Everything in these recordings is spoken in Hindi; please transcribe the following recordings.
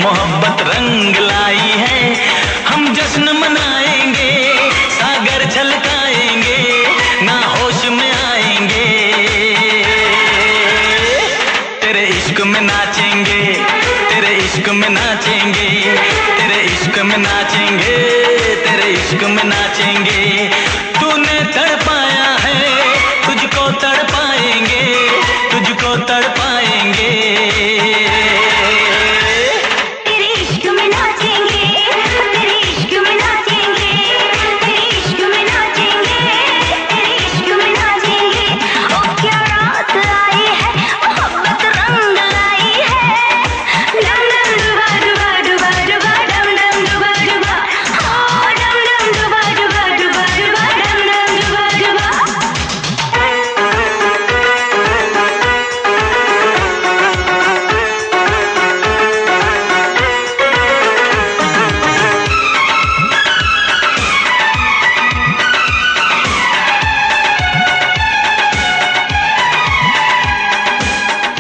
मोहब्बत रंग लाई है। हम जश्न मनाएंगे, सागर छलकाएंगे, ना होश में आएंगे। तेरे इश्क में नाचेंगे, तेरे इश्क में नाचेंगे, तेरे इश्क में नाचेंगे, तेरे इश्क में नाचेंगे। तूने तड़पाया है, तुझको तड़पाएंगे, तुझको तड़पाएंगे।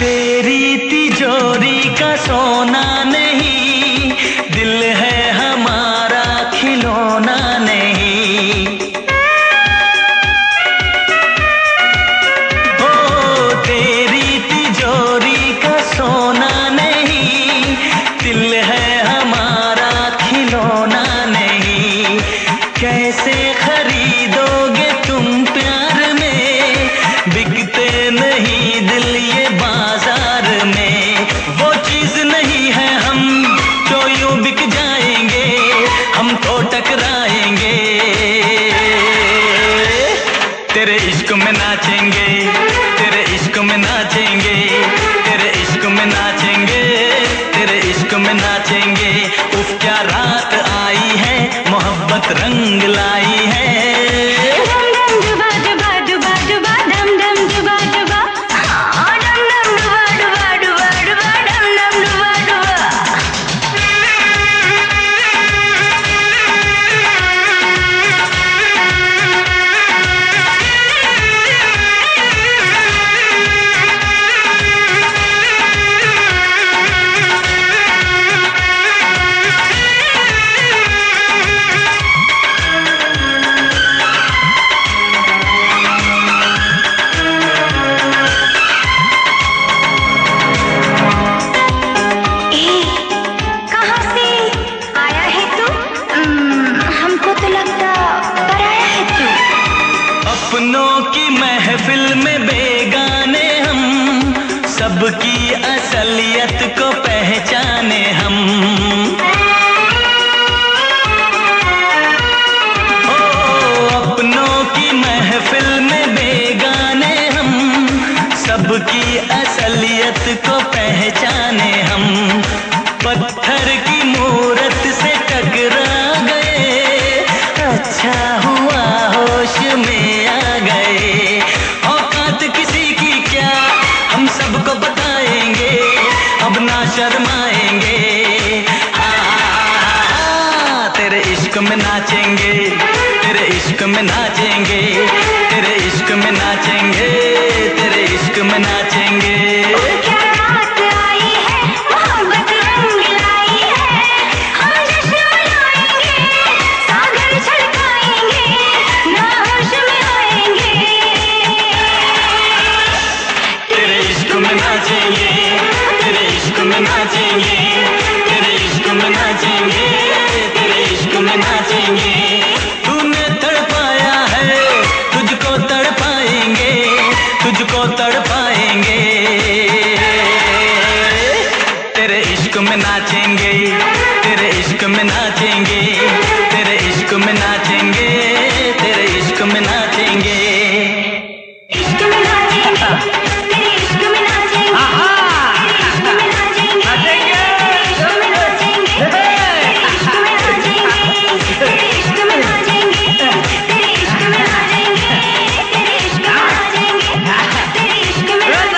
तेरी तिजोरी का सोना नहीं, दिल है हमारा खिलौना नहीं। ओ तेरी तिजोरी का सोना नहीं, दिल है हमारा खिलौना नहीं। कैसे खरीदोगे तुम प्यार में, बिकते नहीं दिल ये बाजार में। वो चीज नहीं है हम जो यूं बिक जाएंगे, हम तो टकराएंगे। तेरे इश्क में नाचेंगे, तेरे इश्क में नाचेंगे, तेरे इश्क में नाचेंगे, तेरे इश्क में नाचेंगे। उफ क्या रात आई है, मोहब्बत रंग लाई है। अपनों की महफिल में बेगाने हम, सबकी असलियत को पहचाने हम। ओ अपनों की महफिल में बेगाने हम, सबकी असलियत को पहचाने हम। पत्थर की मूरत से टकरा गए, अच्छा हुआ होश में आ गए। औकात किसी की क्या, हम सबको बताएंगे, अब ना शर्माएंगे। तेरे इश्क में नाचेंगे, तेरे इश्क में नाचेंगे, तेरे इश्क में नाचेंगे, तेरे इश्क में नाचेंगे। तेरे इश्क में नाचेंगे, तेरे इश्क में नाचेंगे, तेरे इश्क में नाचेंगे, तेरे इश्क में नाचेंगे। तूने तड़पाया है, तुझको तड़पाएंगे, तुझको तड़पाएंगे। तेरे इश्क में नाचेंगे, तेरे इश्क में नाचेंगे, तेरे इश्क में नाचेंगे, तेरे इश्क में नाचेंगे। इश्क में नाचेंगे, तेरे इश्क में नाचेंगे, तेरे इश्क में नाचेंगे, इश्क में नाचेंगे, तेरे इश्क में नाचेंगे, तेरे इश्क में नाचेंगे, तेरे इश्क में नाचेंगे, तेरे इश्क में नाचेंगे, तेरे इश्क में नाचेंगे,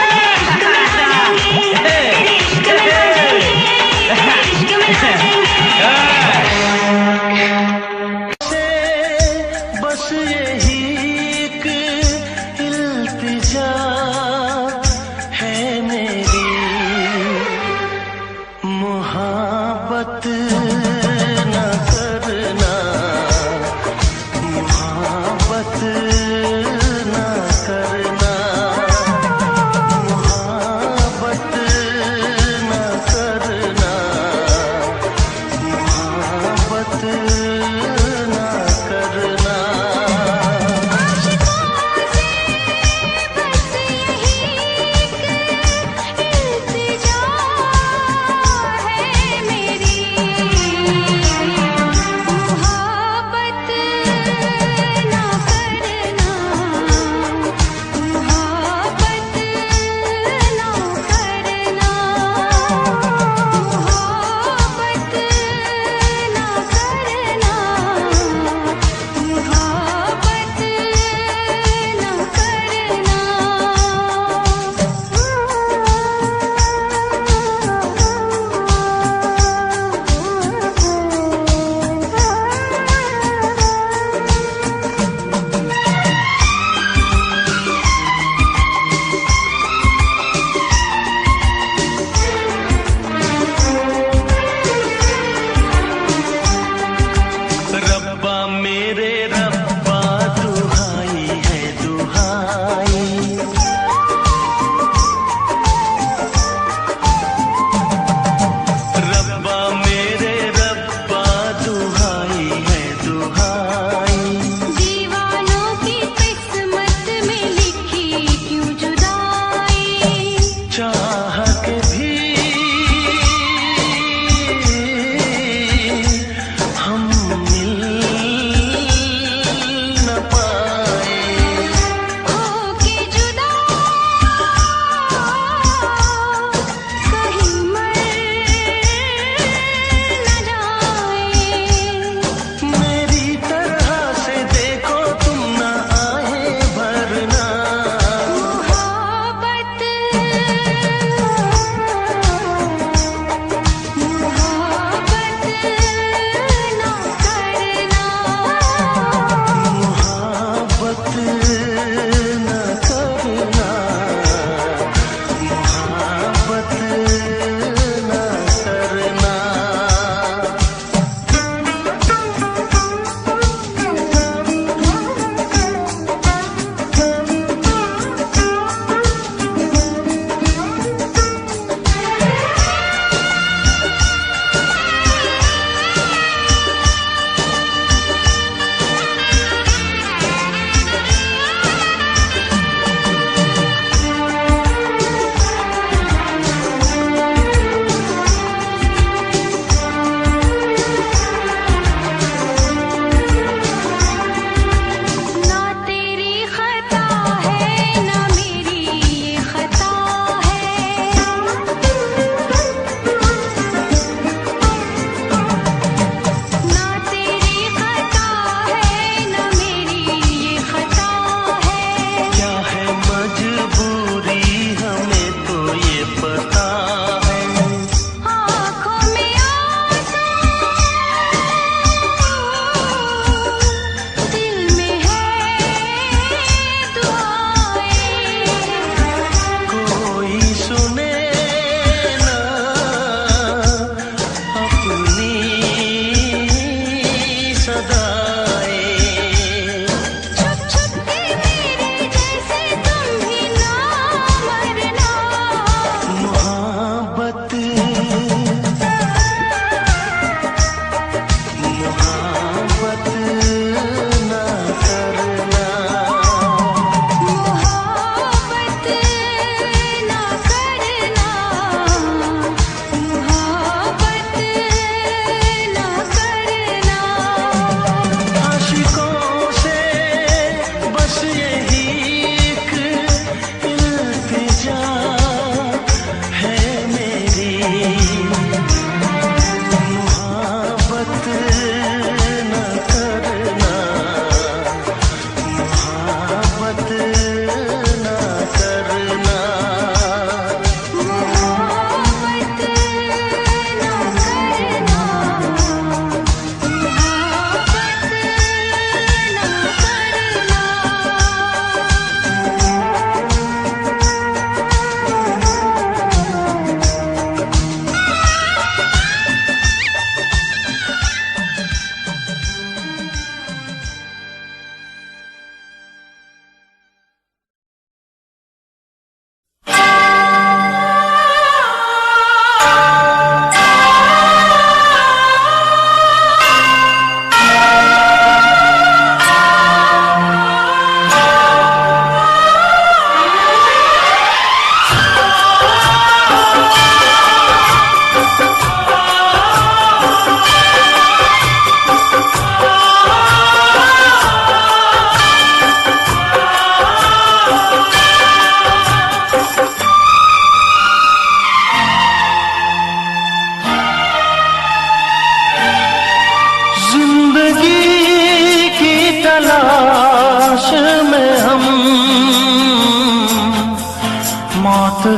तेरे इश्क में नाचेंगे, तेरे इश्क में नाचेंगे।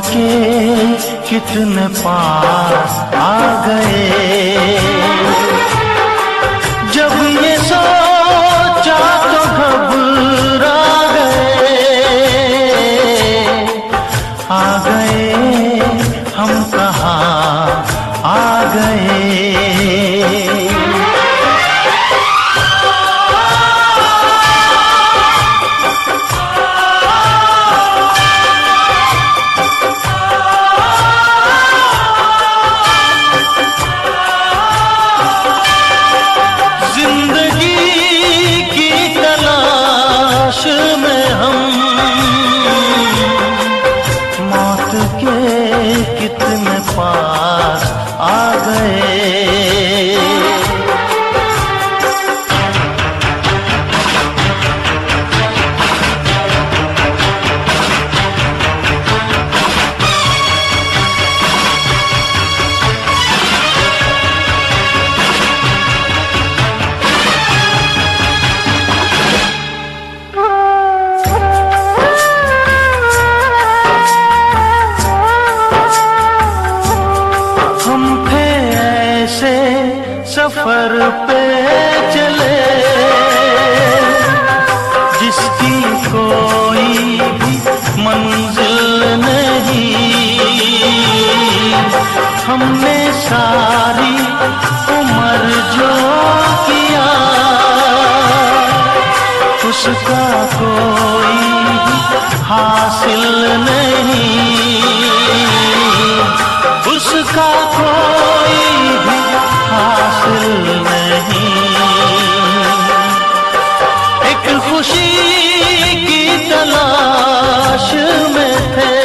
के कितने पास आ गए। जब ये सोचा तो घबरा गए हम कहाँ आ गए। कितने पास आ गए। सफर पे चले जिसकी कोई भी मंजिल नहीं। हमने सारी उम्र जो किया उसका कोई हासिल नहीं। उसका कोई भी हासिल नहीं। एक खुशी की तलाश में थे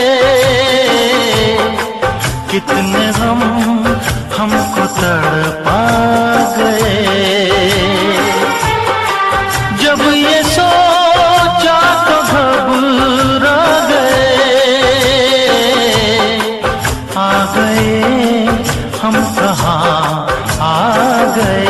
कितने हम हमको तड़पा गए। जब ये सोचा तो घबरा गए हम कहाँ आ गए।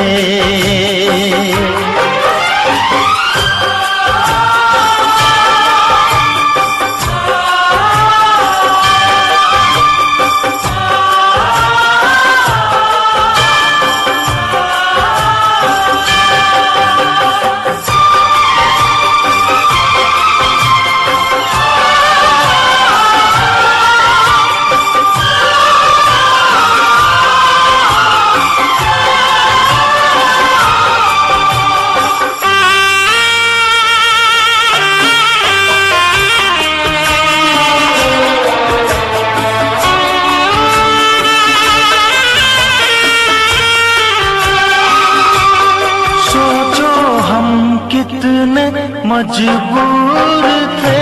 कितने मजबूर थे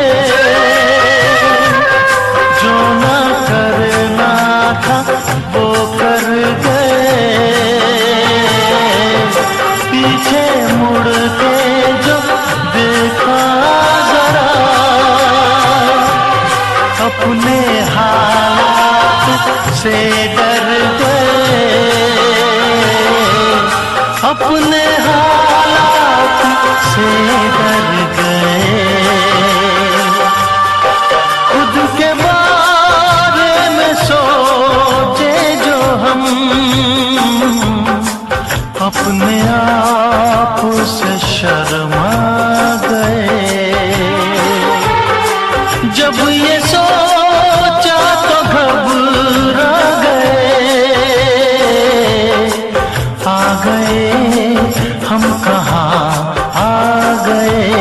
जो ना करना था वो कर गए। पीछे मुड़ के जो देखा जरा अपने हालात से डर गए। अपने हालात से डर गए। खुद के बारे में सोचे जो हम अपने आप से शर्मा गए। जब ये सोचा तो घबरा गए हम कहाँ आ गए।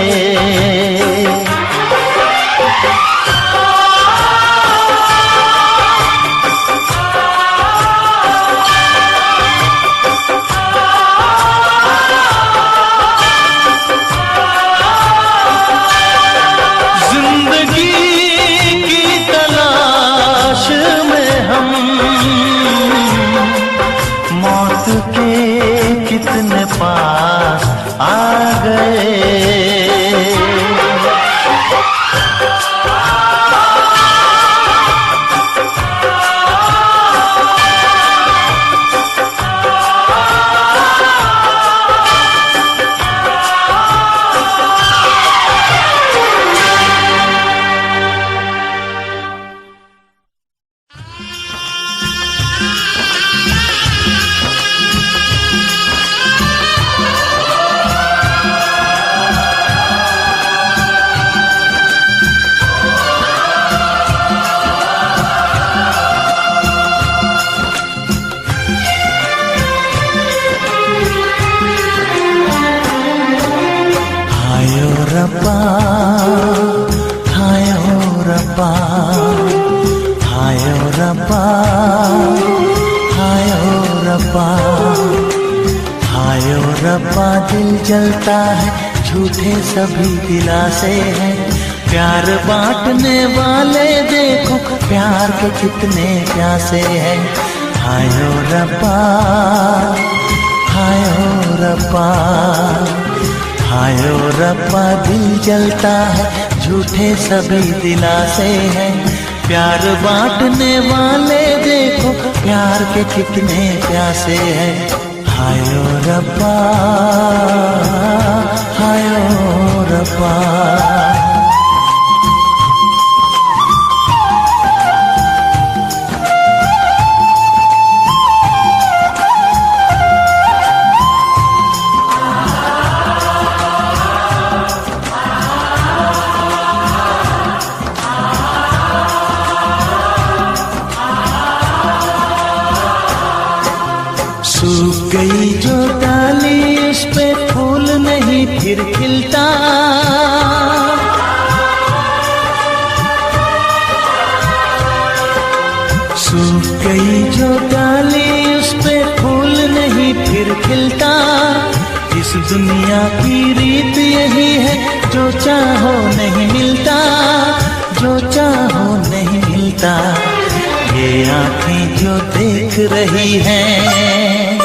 हाय ओ रब्बा, हाय ओ रब्बा दिल जलता है, झूठे सभी दिलासे हैं। प्यार बांटने वाले देखो, प्यार के कितने प्यासे हैं। हाय ओ रब्बा, हाय ओ रब्बा, हाय ओ रब्बा दिल जलता है, झूठे सभी दिलासे हैं। प्यार बांटने वाले देखो, प्यार के कितने प्यासे हैं। हाय ओ रब्बा, हाय ओ रब्बा। सूख गई जो डाली उस पे फूल नहीं फिर खिलता, सूख गई जो डाली उस पे फूल नहीं फिर खिलता। इस दुनिया की रीत यही है, जो चाहो नहीं मिलता, जो चाहो नहीं मिलता। ये आँखें जो देख रही हैं,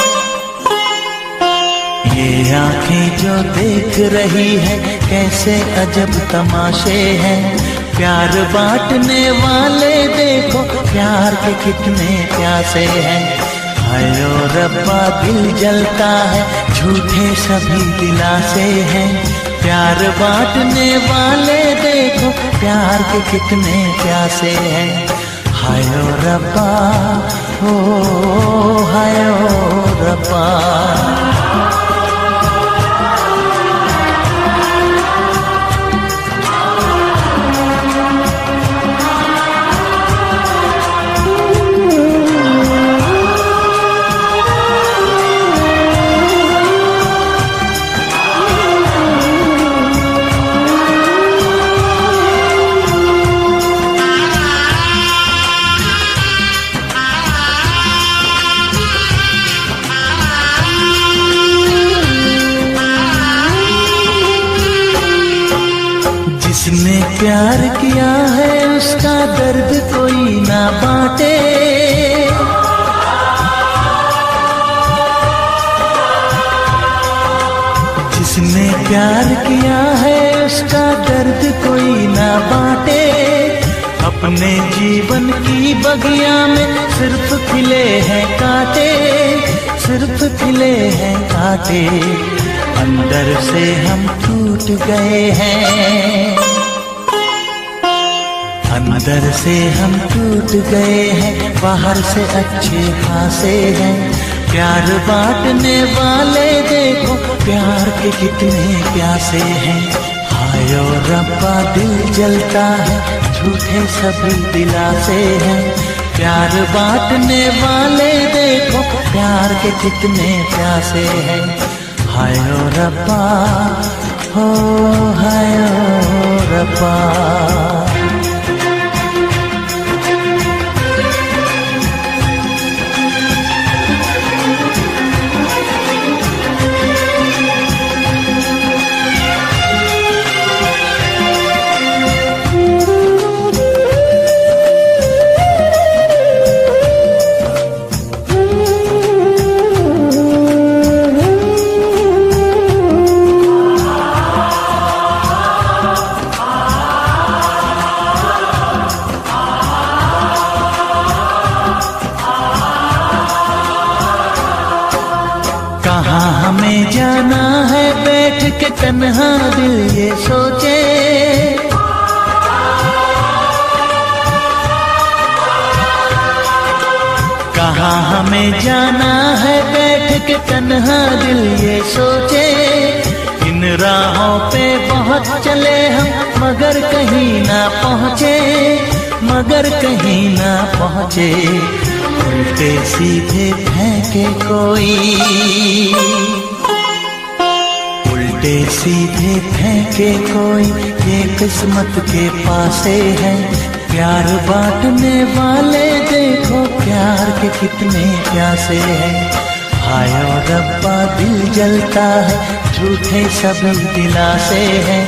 ये आँखें जो देख रही है, कैसे अजब तमाशे हैं। प्यार बांटने वाले देखो, प्यार के कितने प्यासे हैं। हाय ओ रब्बा दिल जलता है, झूठे सभी दिलासे हैं। प्यार बांटने वाले देखो, प्यार के कितने प्यासे हैं। हाय ओ रब्बा, ओ हाय ओ रब्बा। जिसने प्यार किया है उसका दर्द कोई ना बांटे, जिसने प्यार किया है उसका दर्द कोई ना बांटे। अपने जीवन की बगिया में सिर्फ खिले हैं कांटे, सिर्फ खिले हैं कांटे। अंदर से हम टूट गए हैं, अंदर से हम टूट गए हैं, बाहर से अच्छे खासे हैं। प्यार बांटने वाले देखो, प्यार के कितने प्यासे हैं। हाय ओ रब्बा दिल जलता है, झूठे सभी दिलासे हैं। प्यार बांटने वाले देखो, प्यार के कितने प्यासे हैं। हाय ओ रब्बा, हो हाय ओ रब्बा। कहाँ हमें जाना है बैठ के तन्हा दिल ये सोचे, कहाँ हमें जाना है बैठ के तन्हा दिल ये सोचे। इन राहों पे बहुत चले हम मगर कहीं ना पहुँचे, मगर कहीं ना पहुँचे। उल्टे सीधे फेंके कोई, उल्टे सीधे फेंके कोई, ये किस्मत के पासे है। प्यार बांटने वाले देखो प्यार के कितने प्यासे हैं। हाय ओ रब्बा दिल जलता है, झूठे सभी दिलासे हैं।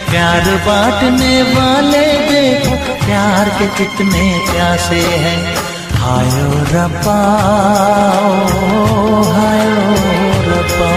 प्यार बांटने वाले देखो प्यार के कितने प्यासे हैं। हाय ओ रब्बा, हाय ओ रब्बा।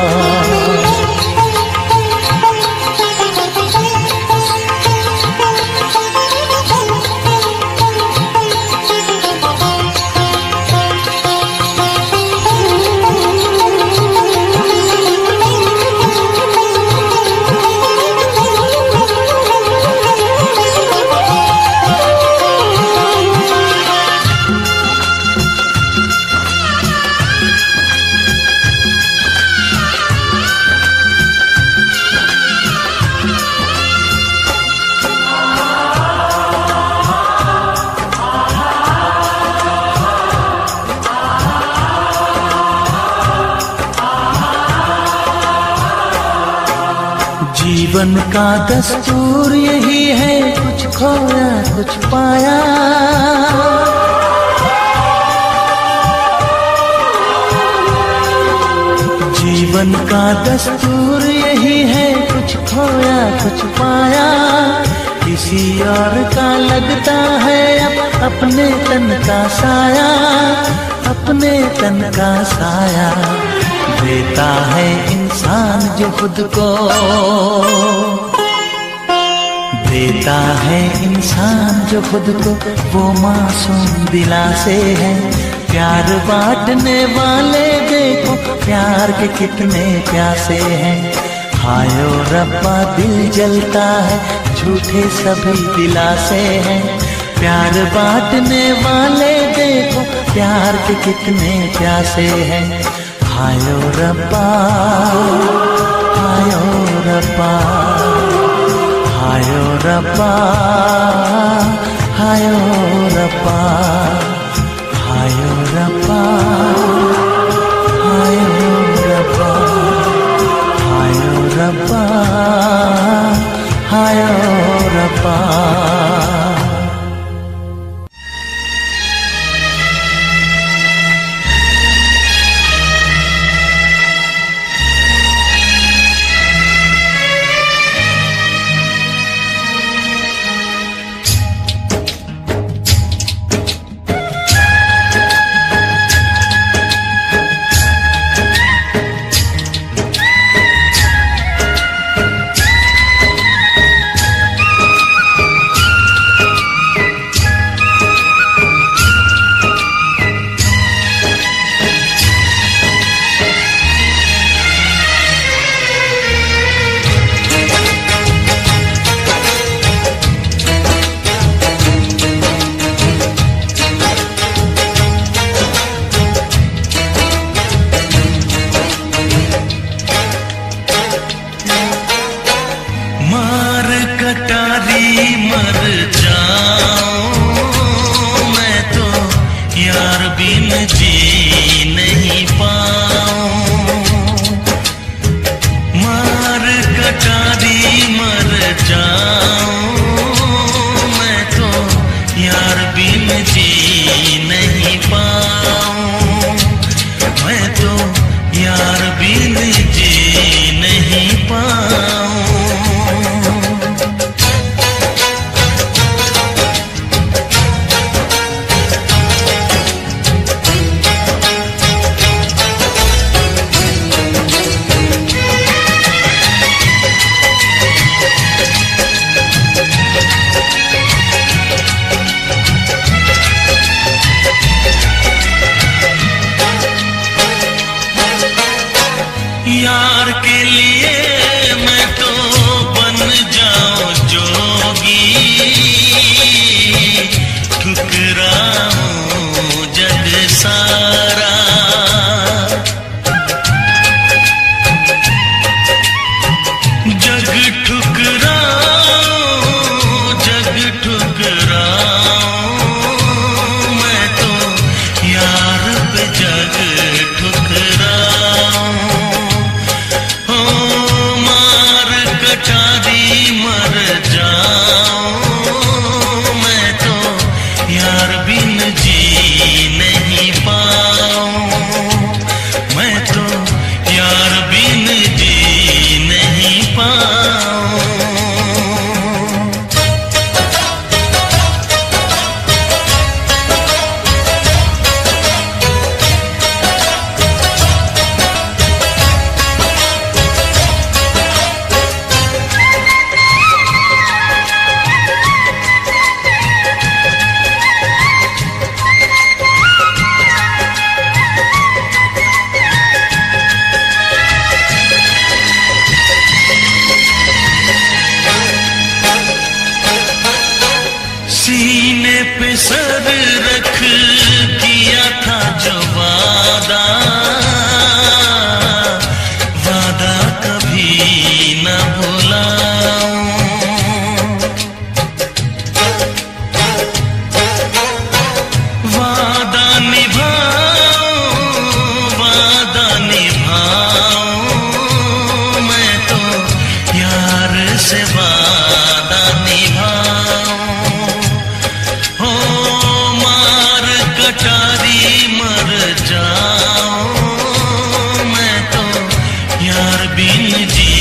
जीवन का दस्तूर यही है, कुछ खोया कुछ पाया। जीवन का दस्तूर यही है, कुछ खोया कुछ पाया। किसी और का लगता है अब अपने तन का साया, अपने तन का साया। देता है इंसान जो खुद को, देता है इंसान जो खुद को, वो मासूम दिलासे है। प्यार बांटने वाले देखो प्यार के कितने प्यासे हैं। हाय ओ रब्बा दिल जलता है, झूठे सभी दिलासे हैं। प्यार बांटने वाले देखो प्यार के कितने प्यासे हैं। हाय ओ रब्बा, हाय ओ रब्बा, हाय ओ रब्बा, हाय ओ रब्बा, हाय ओ रब्बा, हाय ओ रब्बा, हाय ओ रब्बा, हाय ओ रब्बा। जाऊं, मैं तो यार बिन जी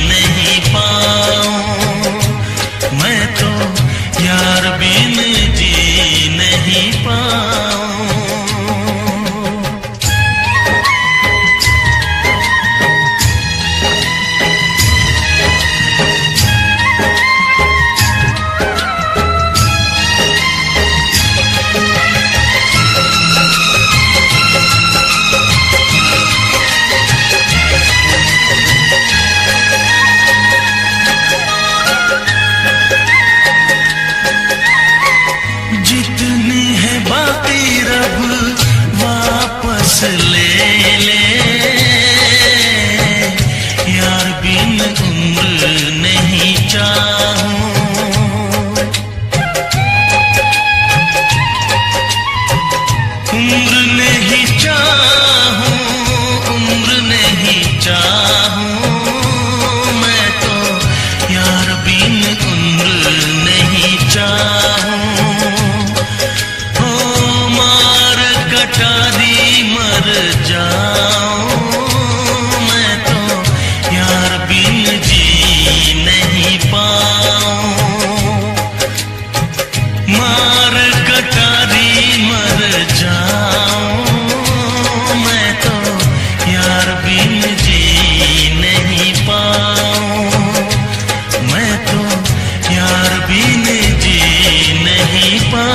नहीं पाऊं, मैं तो यार बिन जी नहीं पाऊं। जितनी है बाकी रब वापस ले ले, यार बिन उम्र नहीं चाहूं, उम्र नहीं चाहूं, उम्र नहीं चाहूं, मैं तो यार बिन उम्र नहीं चाहूं। कटारी मर जाऊं, मैं तो यार बिन जी नहीं पाऊं, मार कटारी मर जाऊं, मैं तो यार बिन जी नहीं पाऊं, मैं तो यार बिन जी नहीं पाऊं।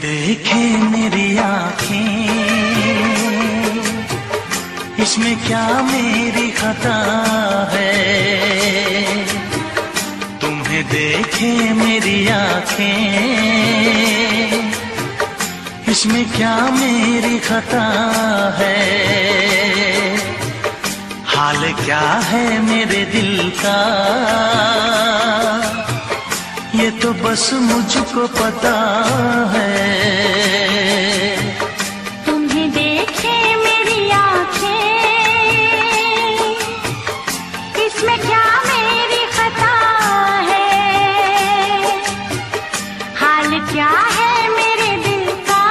देखे मेरी आँखें, इसमें क्या मेरी खता है। तुम्हें देखे मेरी आँखें, इसमें क्या मेरी खता है। हाल क्या है मेरे दिल का, ये तो बस मुझको पता है। तुम्हें देखे मेरी आँखें, इसमें क्या मेरी खता है। हाल क्या है मेरे दिल का,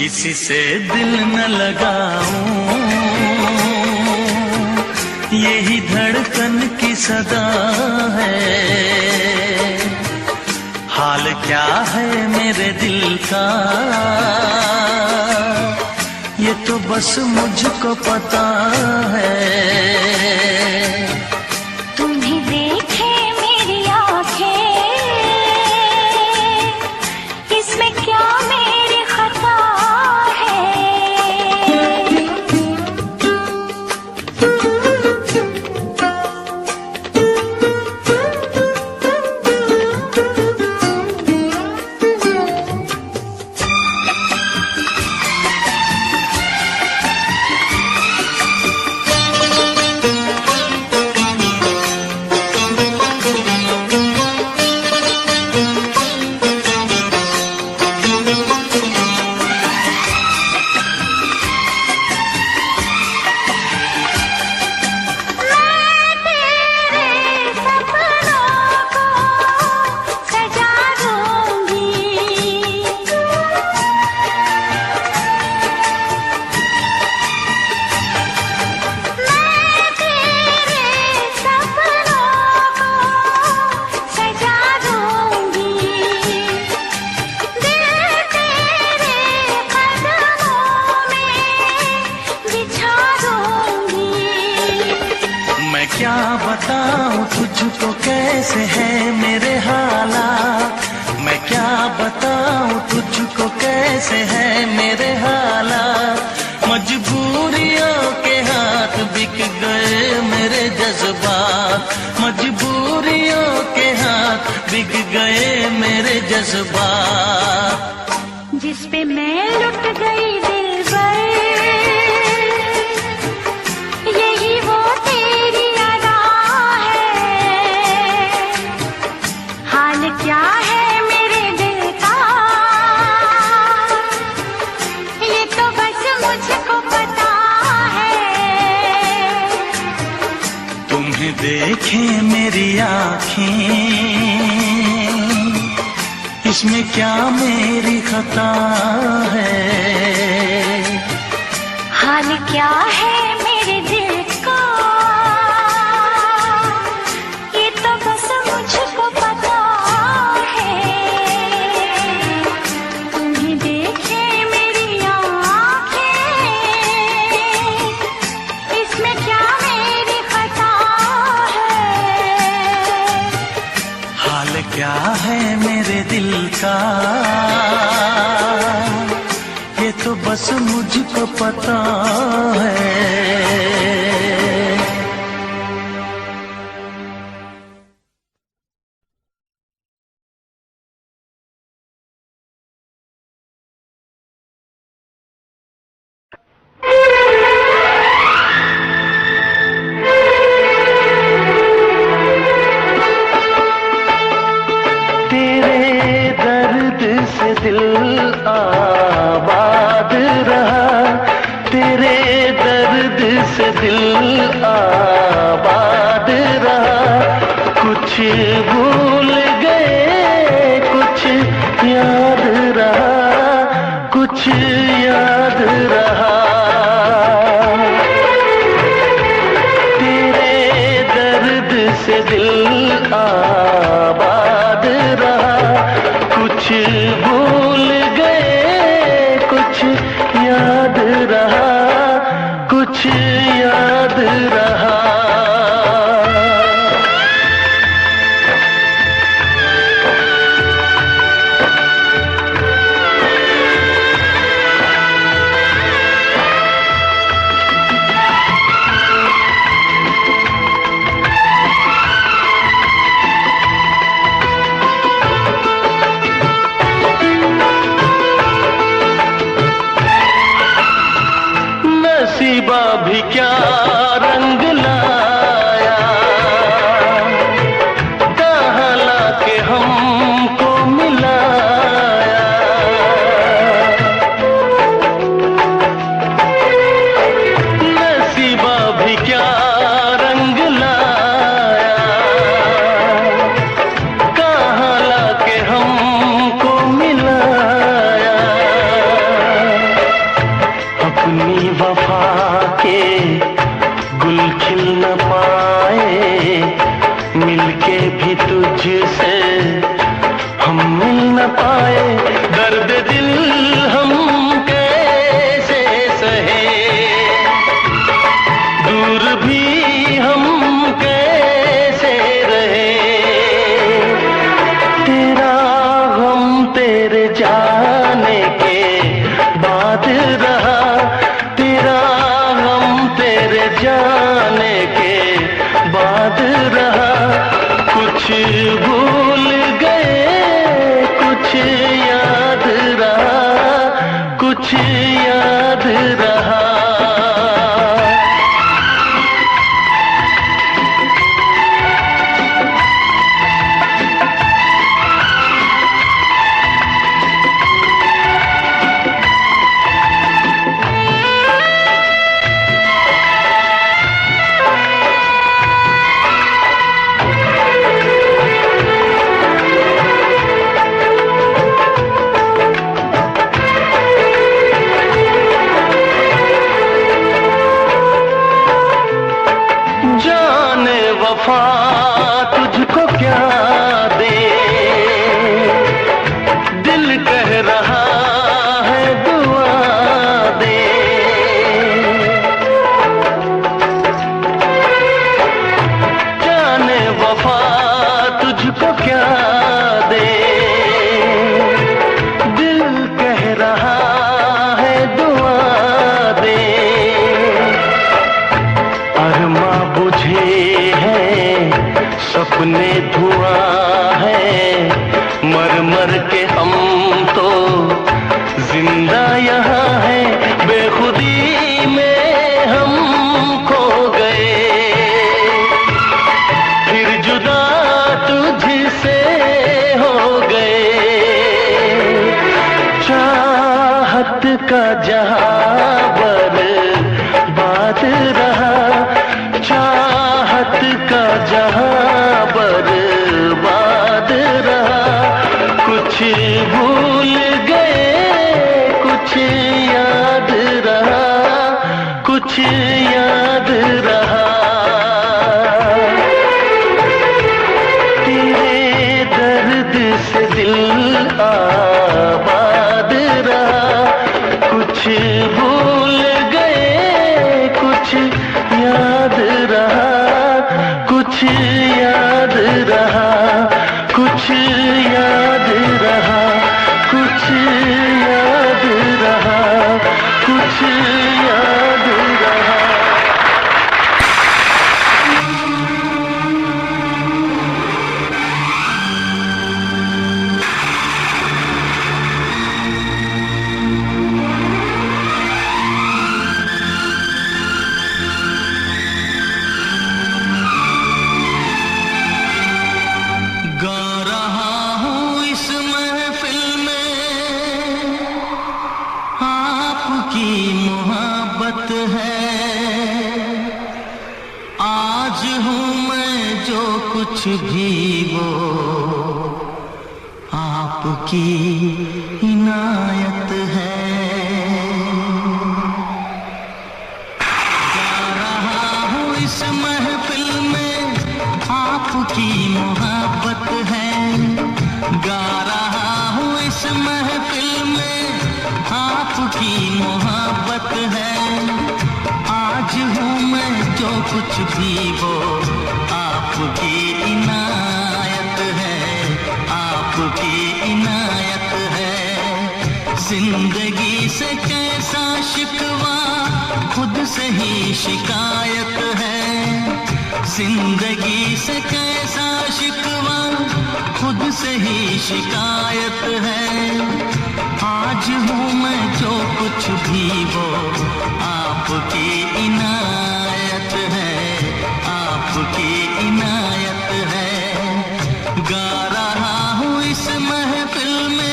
किसी से दिल न लगाऊं, यही धड़कन की सदा है। हाल क्या है मेरे दिल का, ये तो बस मुझको पता है। तुम्हें देखे मेरी आंखें, इसमें क्या मेरी खता है। क्या बताऊं तुझको कैसे है मेरे हालात, मैं क्या बताऊं तुझको कैसे है मेरे हालात। मजबूरियों के हाथ बिक गए मेरे जज्बात, मजबूरियों के हाथ बिक गए मेरे जज्बात। जिस पे मैं लुट गई दिलबर, यही वो तेरी अदा है। हाल क्या है मेरे दिल का, ये तो बस मुझको पता है। तुम्हें देखे मेरी आँखें, इसमें क्या मेरी खता है। हाल क्या है मेरे दिल का, ये तो बस मुझको पता है। तुम्हें देखे मेरी आँखें, इसमें क्या मेरी खता है। हाल क्या है मेरे दिल का, ये तो बस मुझको पता है। तेरे दर्द से दिल आबाद रहा, तेरे दर्द से दिल आबाद रहा। कुछ भूल गए कुछ याद रहा, कुछ याद रहा। तेरे दर्द से दिल आबाद रहा, कुछ भूल गए कुछ याद रहा, कुछ याद रहा। पाए, दर्द दिल हम कैसे सहे, दूर भी हम कैसे रहे। तेरा गम तेरे जाने के बाद रहा, तेरा गम तेरे जाने के बाद रहा। कुछ भूल गए, कुछ याद रहा, कुछ याद रहा। वफा तुझको क्या दे, दिल कह रहा है दुआ दे। जाने वफा तुझको क्या दे, दिल कह रहा है दुआ दे। अरमा बुझे सपने धुआं है, मर मर के हम तो जिंदा यहाँ है। बेखुदी में हम खो गए, फिर जुदा तुझसे हो गए। चाहत का जहां बर्बाद रहा, चाहत का जहां बर्बाद रहा। कुछ भूल गए, कुछ याद रहा, कुछ याद रहा। तेरे दर्द से दिल आबाद रहा। कुछ भूल गए, कुछ याद रहा, कुछ याद रहा, कुछ याद रहा, कुछ याद रहा, कुछ याद रहा। कुछ भी वो आपकी इनायत है। गा रहा हूँ इस महफिल में आपकी मोहब्बत है। गा रहा हूँ इस महफिल में आपकी मोहब्बत है। आज हूँ मैं जो कुछ भी वो आपकी इनायत है, आपकी इनायत है। जिंदगी से कैसा शिकवा खुद से ही शिकायत है। जिंदगी से कैसा शिकवा खुद से ही शिकायत है। आज हूँ मैं जो कुछ भी वो आपकी इनायत है, आपकी इनायत है। गा रहा हूँ इस महफिल में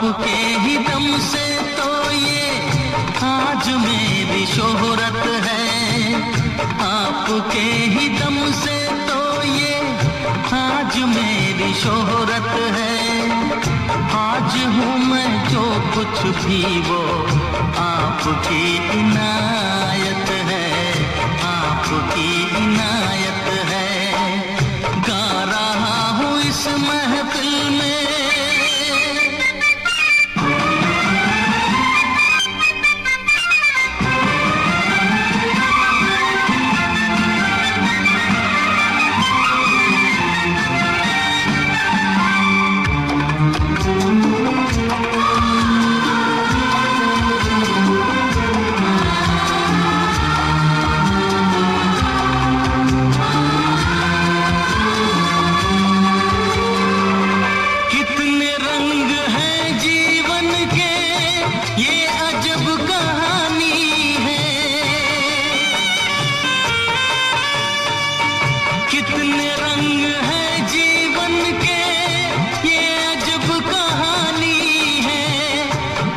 आपके ही दम से तो ये आज मेरी शोहरत है, आपके ही दम से तो ये आज मेरी शोहरत है। आज हूँ मैं जो कुछ भी वो आपकी इनायत है, आपकी इनायत है। गा रहा हूँ इस महफिल में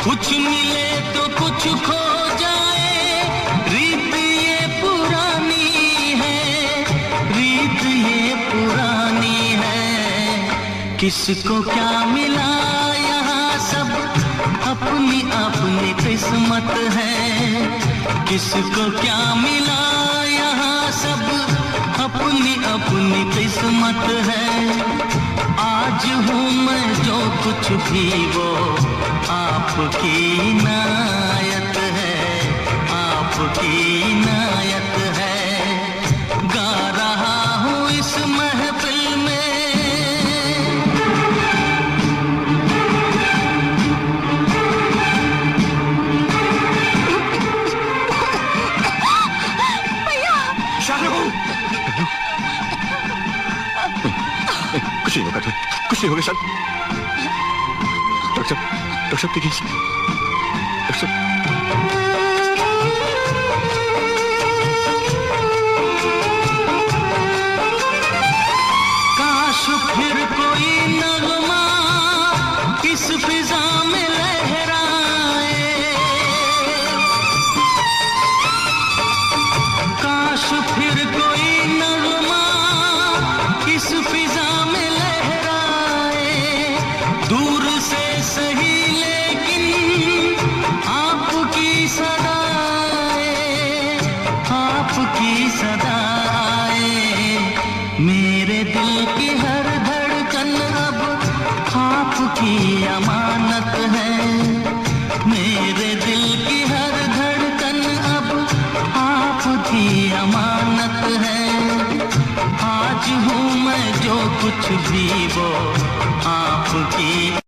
कुछ मिले तो कुछ खो जाए, रीत ये पुरानी है, रीत ये पुरानी है। किसको क्या मिला यहाँ सब अपनी अपनी किस्मत है, किसको क्या मिला यहाँ सब अपनी अपनी किस्मत है। आज हूँ मैं जो कुछ भी वो आपकी इनायत है, आपकी इनायत है। गा रहा हूँ इस महफिल में कुछ नहीं होगा तुम्हें, कुछ नहीं होगा शायद। डॉक्टर साहब देखिए, डॉक्टर साहब। काश फिर कोई नगमा इस फिजा में लहराए, काश फिर कोई नगमा इस फिजा में लहराए। दूर से सही लेकिन आपकी सदाए, आपकी सदाए। मेरे दिल की हर धड़कन अब आपकी अमानत है, मेरे दिल की हर धड़कन अब आपकी अमानत है। आज हूँ मैं जो कुछ भी वो आपकी।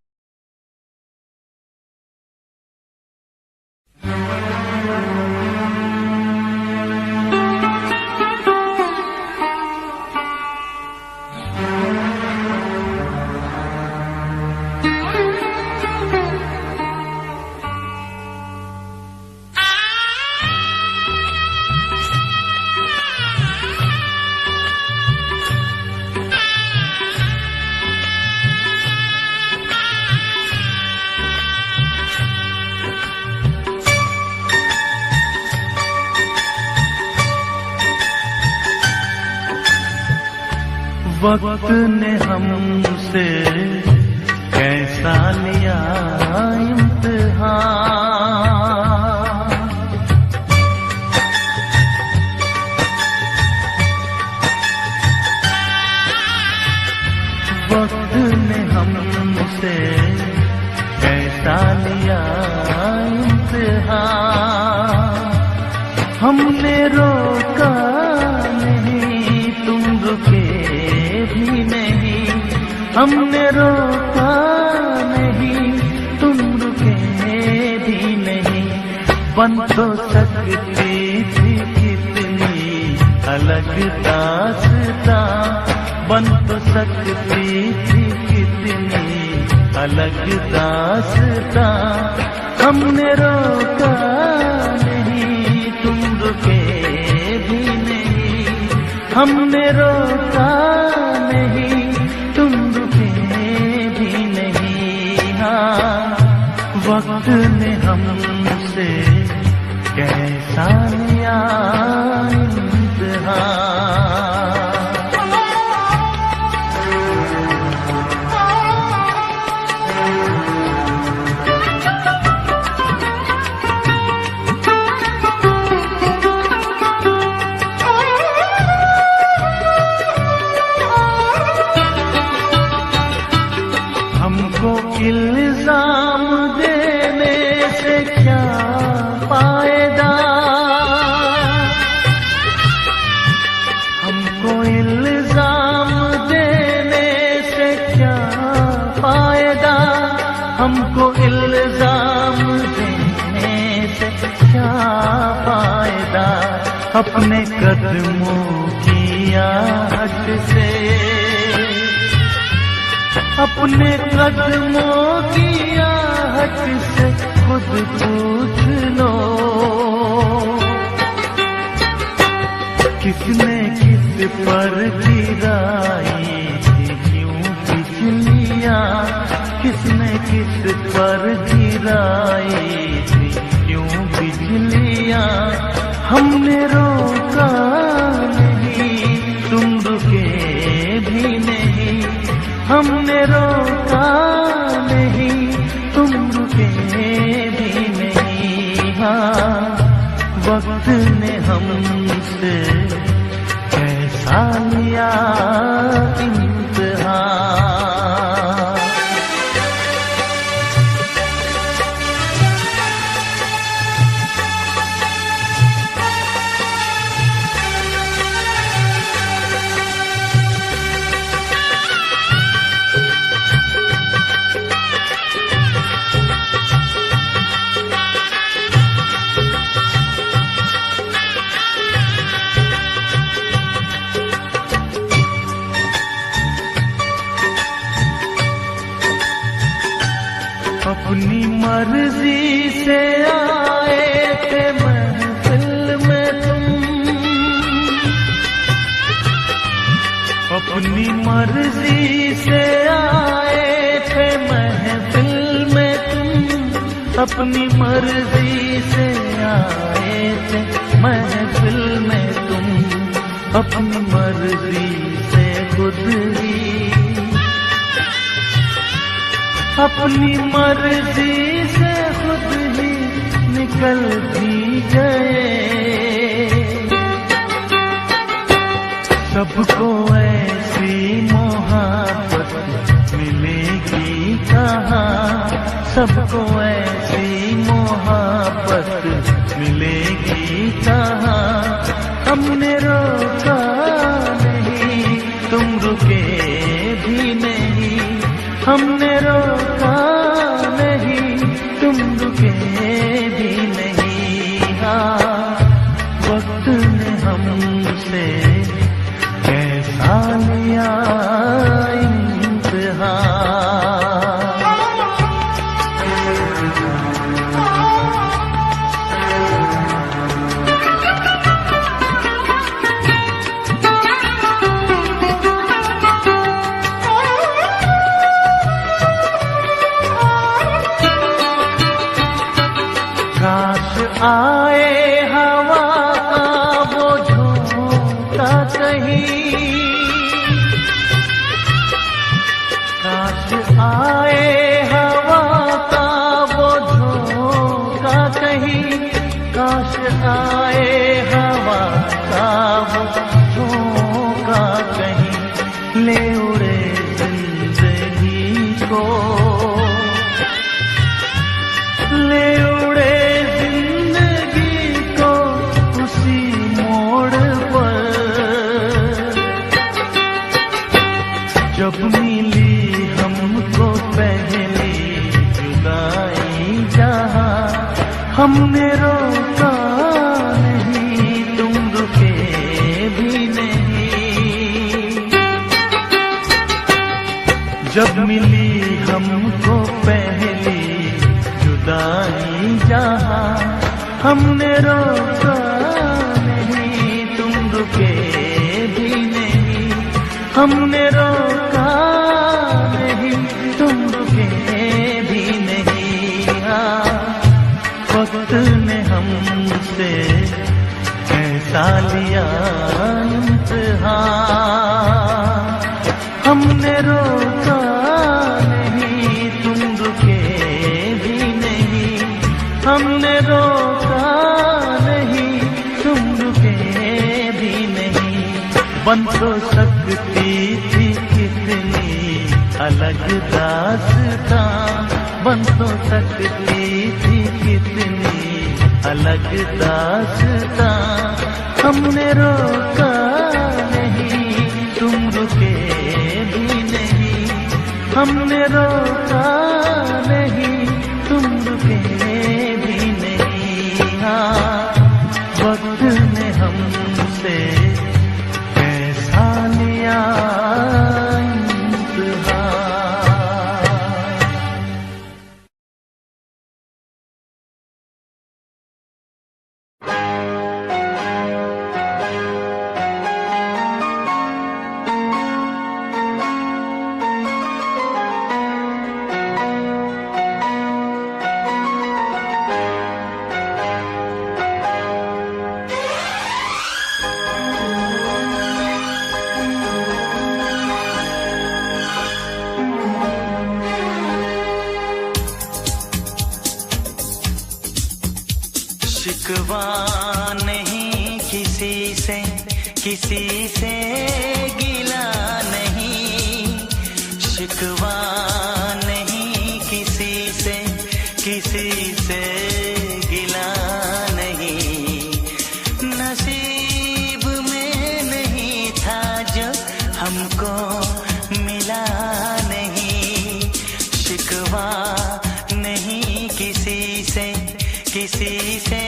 वक्त ने हमसे कैसा लिया इम्तिहान, वक्त ने हमसे कैसा लिया इम्तिहान। हमने रोका नहीं, तुम रुके भी नहीं, हमने रोका नहीं, तुम रुके भी नहीं। बन तो सकती थी कितनी अलग दास्तां, बन तो सकती थी कितनी अलग दास्तां। हमने रोका नहीं, तुम रुके भी नहीं, हमने रोका नहीं, तुम रुके भी नहीं। हाँ वक्त ने हमसे कैसा लिया इम्तिहान। हमको इल्जाम देने से क्या फायदा, हमको इल्जाम देने से क्या फायदा, हमको इल्जाम देने से क्या फायदा। अपने कदमों की आहट से, अपने कदमों की आहट से खुद पूछ लो, किसने किस पर गिराई थी क्यों बिजलियां, किसने किस पर गिराई थी क्यों बिजलियां। हमने रोका नहीं, तुम रुके भी नहीं, हमने रोका नहीं, तुम रुके भी नहीं। हाँ, वक्त ने हमसे कैसा लिया इम्तिहान। अपनी मर्जी से आए थे महफिल में तुम, अपनी मर्जी से आए थे महफिल में तुम, अपनी मर्जी से आए थे महफिल में तुम, अपनी मर्जी से खुद ही, अपनी मर्जी से खुद ही निकल भी गए। सबको ऐसी मोहब्बत मिलेगी कहाँ, सबको ऐसी मोहब्बत मिलेगी कहाँ। हमने रोका नहीं, तुम रुके भी नहीं, हमने रोका नहीं, तुम रुके भी नहीं। हाँ, वक्त ने हमसे कैसा लिया इम्तिहान। काश आए हवा का वो झोंका कहीं, काश आए हवा का वो झोंका कहीं, काश आए हवा का वो झोंका कहीं। ले उड़े जिंदगी को, ले उड़े जब मिली हमको पहली जुदाई जहाँ, हमने रोका नहीं, तुम रुके भी नहीं। जब मिली हमको पहली जुदाई जहाँ, हमने रोका नहीं, तुम रुके भी नहीं, हमने रोका नहीं, तुम रुके भी नहीं। कैसा लिया इम्तिहान। हमने रोका नहीं, तुम रुके भी नहीं। हमने रोका नहीं, तुम रुके भी नहीं। बन तो सकती थी कितनी अलग दास्तां, बन तो सकती थी कितनी अलग दास्तां। हमने रोका नहीं, तुम रुके भी नहीं। हमने रोका नहीं, तुम रुके भी नहीं। हाँ, वक्त ने हमसे कैसा लिया शिकवा नहीं किसी से, किसी से गिला नहीं। शिकवा नहीं किसी से, किसी से गिला नहीं। नसीब में नहीं था जो हमको मिला नहीं। शिकवा नहीं किसी से, किसी से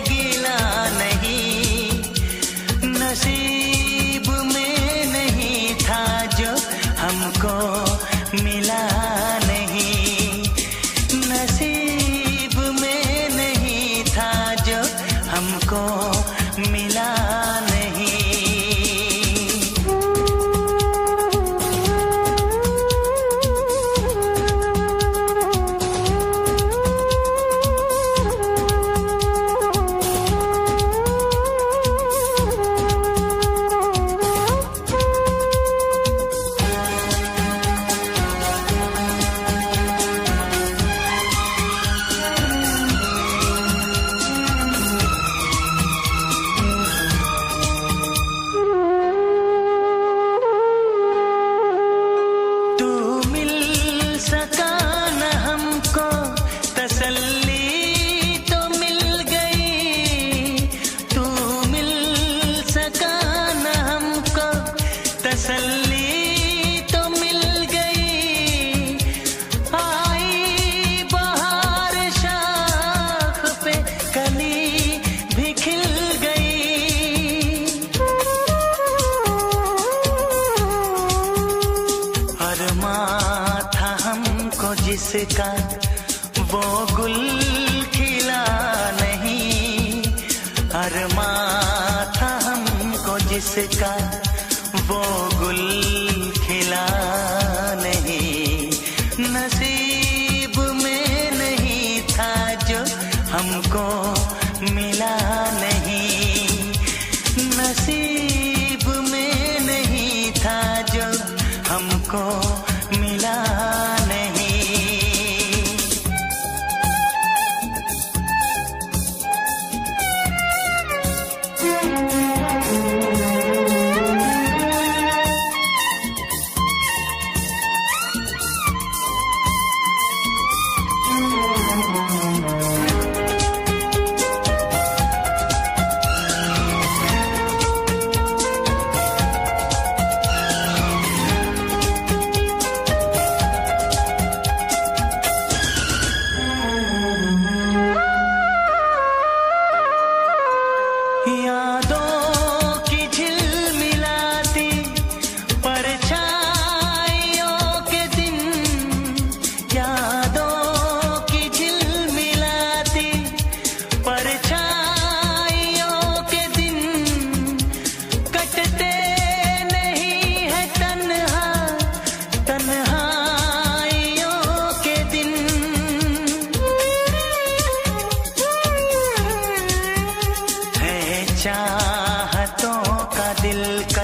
गिला नहीं। नसीब में नहीं था जो हमको मिला नहीं। नसीब में नहीं था जो हमको मिला नहीं। जिसका वो गुल खिला नहीं। अरमा था हमको जिसका वो गुल खिला नहीं। नसीब में नहीं था जो हमको मिला नहीं। नसीब में नहीं था जो हमको मिला नहीं।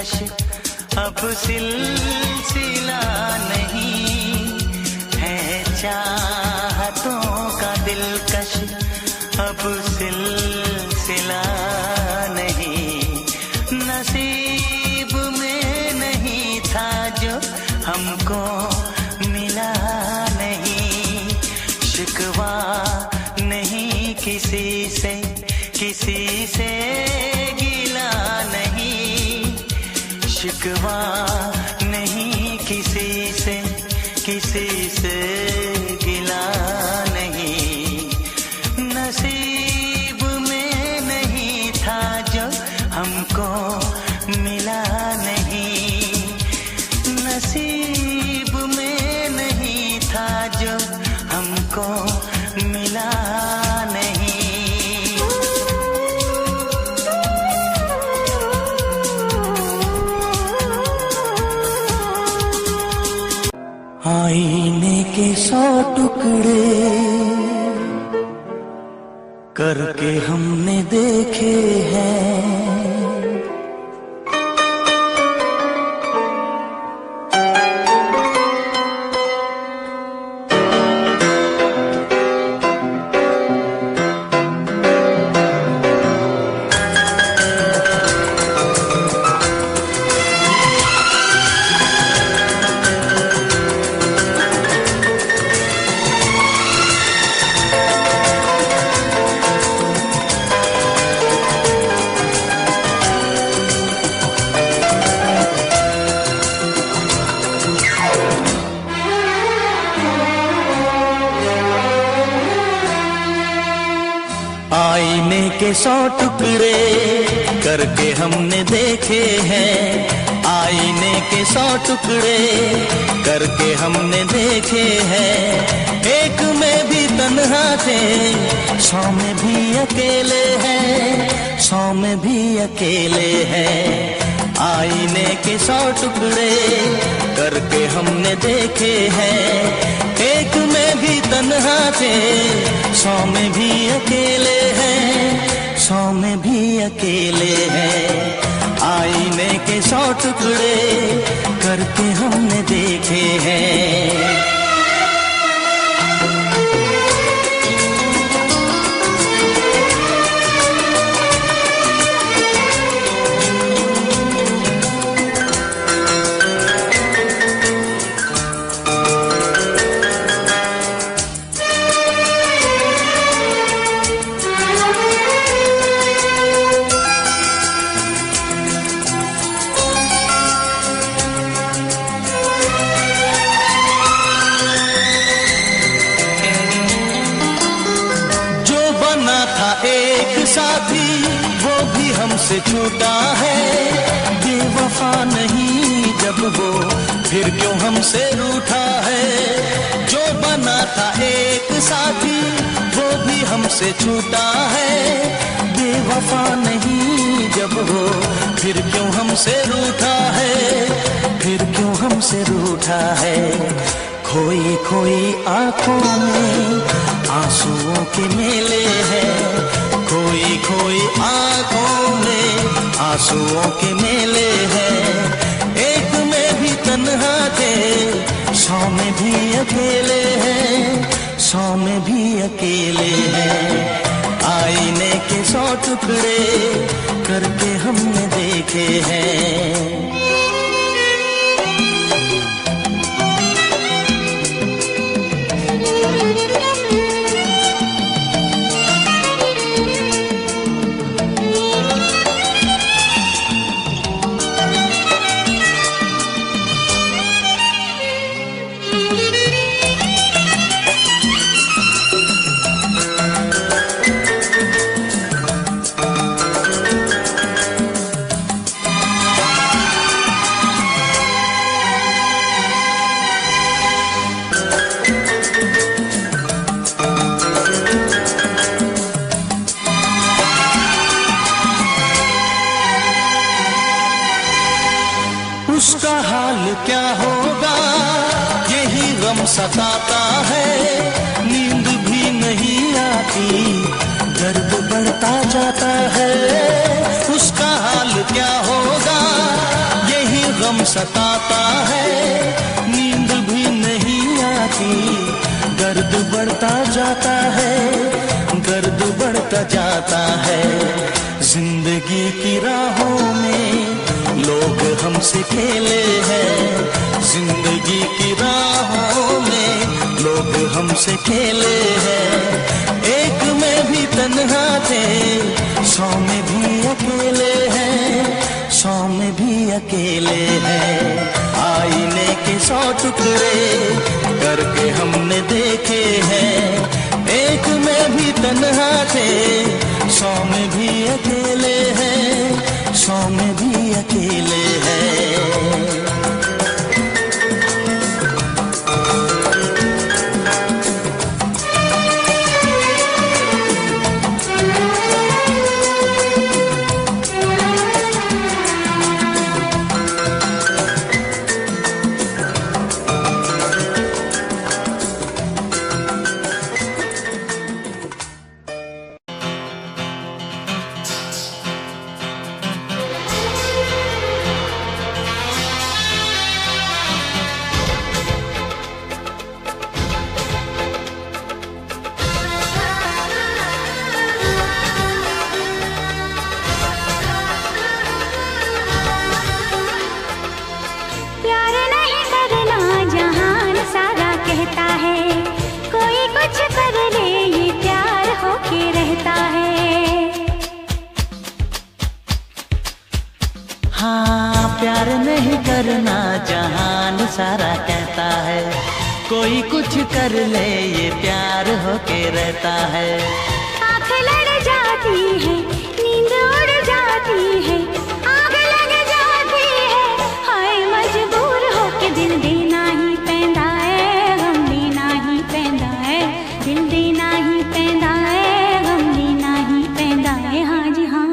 दिलकश अब सिलसिला नहीं है, चाहतों का दिलकश अब सिलसिला नहीं, नसीब में नहीं था जो हमको मिला नहीं, शिकवा नहीं किसी से गिला नहीं, शिकवा नहीं किसी से गिला नहीं, नसीब में नहीं था जो हमको मिला नहीं, नसीब में नहीं था जो हमको मिला नहीं। आईने के 100 टुकड़े करके हमने देखे हैं, आईने के 100 टुकड़े करके हमने देखे हैं, आईने के 100 टुकड़े करके हमने देखे हैं, एक में भी तन्हा थे 100 में भी अकेले हैं, 100 में भी अकेले हैं, आईने के 100 टुकड़े करके हमने देखे हैं, एक में भी तन्हा थे 100 में भी अकेले हैं, 100 में भी अकेले हैं, आईने के 100 टुकड़े करके हमने देखे हैं। साथी वो भी हमसे छूटा है, बेवफा नहीं जब वो फिर क्यों हमसे रूठा है, जो बना था एक साथी वो भी हमसे छूटा है, बेवफा नहीं जब वो फिर क्यों हमसे रूठा है, फिर क्यों हमसे रूठा है, खोई खोई आंखों में आंसुओं के मेले हैं, खोई खोई आंखों में आंसुओं के मेले हैं, एक में भी तन्हा थे 100 में भी अकेले हैं, 100 में भी अकेले हैं, आईने के 100 टुकड़े करके हमने देखे हैं। उसका हाल क्या होगा यही गम सताता है, नींद भी नहीं आती दर्द बढ़ता जाता है, उसका हाल क्या होगा सताता है, नींद भी नहीं आती, दर्द बढ़ता जाता है, दर्द बढ़ता जाता है। जिंदगी की राहों में लोग हमसे खेले हैं, जिंदगी की राहों में लोग हमसे खेले हैं। एक में भी तन्हा थे, 100 में भी अकेले हैं, 100 में भी अकेले हैं। आईने के 100 टुकड़े करके हमने देखे हैं, एक में भी तन्हा थे, 100 में भी अकेले हैं, 100 में भी अकेले हैं। प्यार नहीं करना जहान सारा कहता है, कोई कुछ कर ले ये प्यार होके रहता है। आँख लड़ जाती है, नींद उड़ जाती है, आग लग जाती है, हाय मजबूर होके दिल देना ही पैंदा है, गम देना ही पैंदा है, दिल देना ही पैंदा है, गम देना ही पैंदा है। हाँ जी हाँ।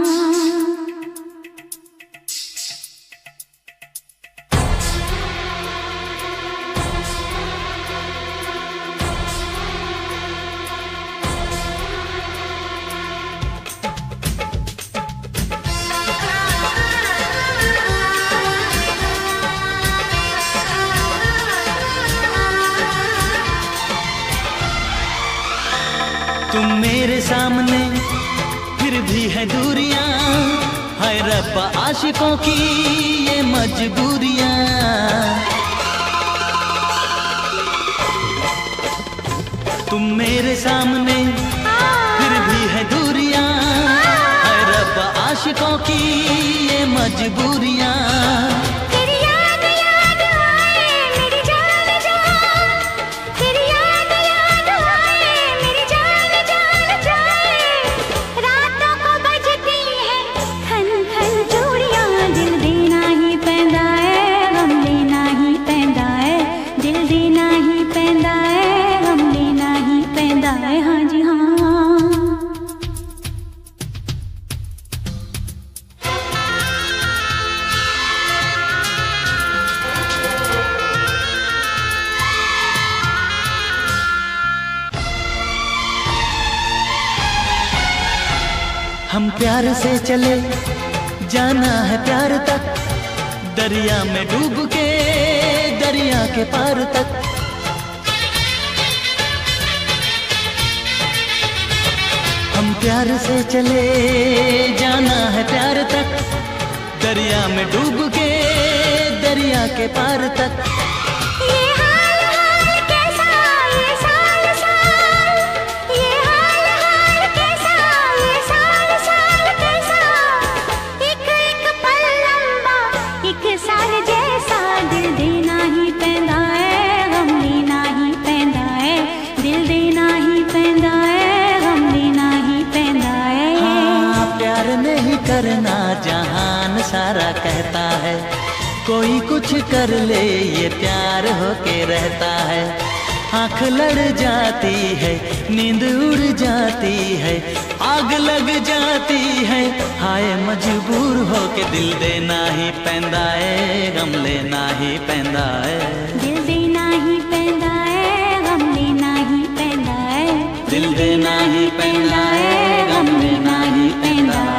तुम मेरे सामने फिर भी है दूरियां, हाय रब्बा आशिकों की ये मजबूरियां। तुम मेरे सामने फिर भी है दूरियां, हाय रब्बा आशिकों की ये मजबूरियां। हम प्यार से चले जाना है प्यार तक, दरिया में डूब के दरिया के पार तक। हम प्यार से चले जाना है प्यार तक, दरिया में डूब के दरिया के पार तक। करना जहान सारा कहता है, कोई कुछ कर ले ये प्यार होके रहता है। आँख लड़ जाती है, नींद उड़ जाती है, आग लग जाती है, हाय मजबूर होके दिल देना ही पैंदा है, गम लेना ही पैंदा है। दिल देना ही पैंदा है, गम लेना ही पैंदा है, दिल देना ही पैंदा है, गम लेना ही पैंदा है।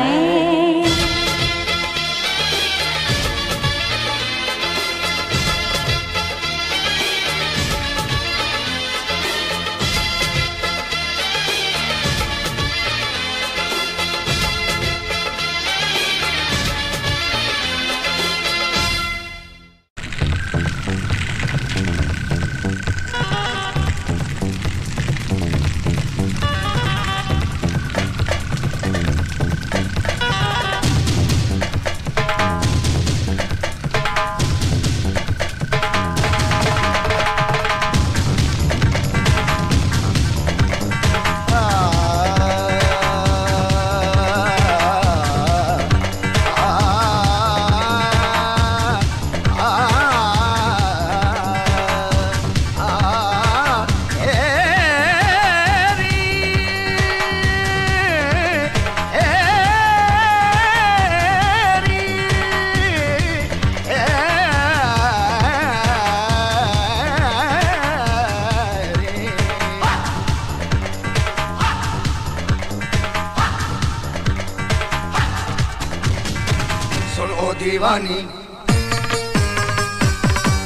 दीवानी,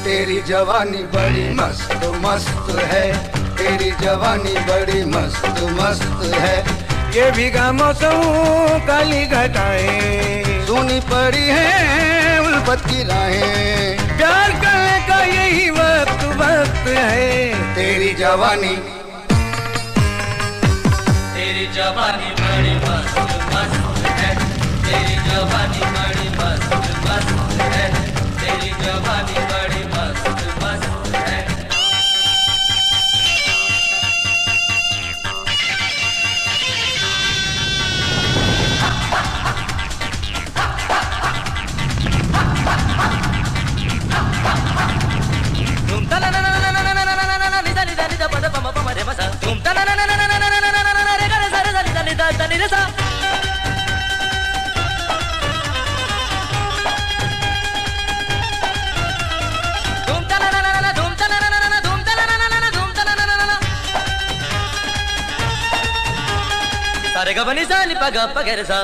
तेरी जवानी बड़ी मस्त मस्त है, तेरी जवानी बड़ी मस्त मस्त है। ये भीगा मौसम काली घटाएं, सुनी पड़ी है उल्फत की राहें, प्यार करने का यही वक्त वक्त है। तेरी जवानी, तेरी जवानी बड़ी मस्त मस्त है, तेरी जवानी बड़ी मस्त मस्त है, तेरी जवानी बड़ी मस्त मस्त है। Sarega bani sa ni paga pagere sa,